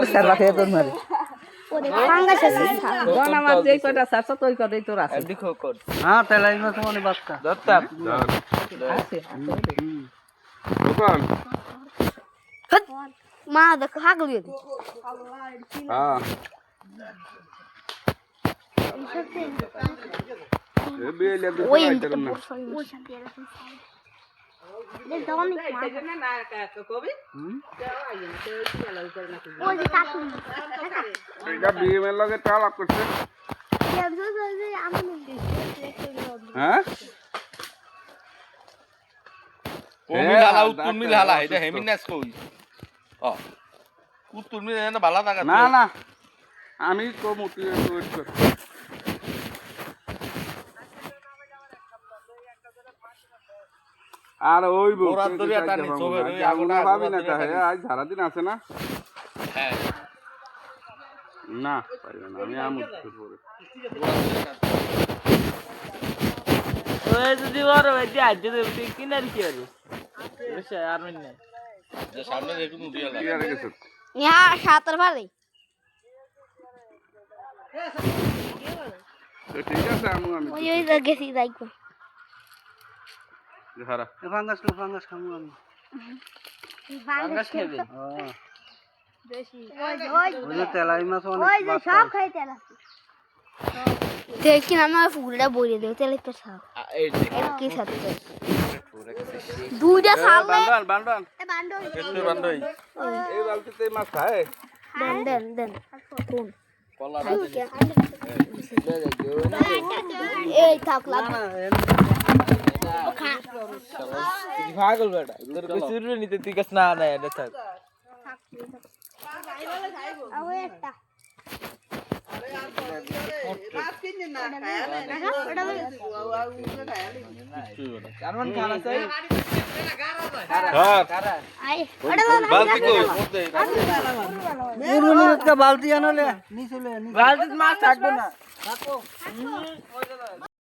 সারা খেয়ে তোর মারি ফাঙ্গাস আছে জন আমার যেই কয়টা সারছ তোই কয়টাই তোর আছে দেখো কর হ্যাঁ তেলাই মাছ মানে বাচ্চা দত্তা আছে দোকান মা দেখো হাগলি হ্যাঁ এ বেলে তো ওই আইতাম না এটা বিএমএল লগে টাল আপ করছে হ্যাঁ ও মিল হালা উত্তর মিল হালা এটা হেমিনাস কই ও উত্তর মিল এনে ভালো লাগা না না আমি তো মোটি ওয়েট কর আর ওই ওরা দরিয়া টানি চোখের ওই আগুনা ভাবি না তা আজ সারা দিন আছে না হ্যাঁ না পারবে না আমি আমুদ পরে ওই যদি বড় ভাই দিয়ে আইতে দেবে কিনার কি হবে বেশ আর মানে না যে সামনে দেখুন উঠিয়া কি আর গেছে ইয়া সাতর ভালে তো ঠিক আছে আমি ওই ওই গেছি যাইকো হারা ফাঙ্গাস খামু আমি ফাঙ্গাস খাবে হ্যাঁ বেশি ওই যে তেলাই মাছ অনেক ওই যে সব খাই তেল আছে দেখি না আমার ফুলটা বইরে দেও তেল একটু সাপ এই কি সাথে দুইটা সালে বান্ডান এ বান্ডো একটু বান্ধই এই বালতিতে মাছ খায় দেন কোন কলা এই থাক লাগ পাগল বেটা তোর কিছু নিতে তিকাস না না এটা থাক ওই একটা কারণ খানা চাই আই বালতি কই বালতি আনলে নিচে বালতিতে মাছ থাকবে না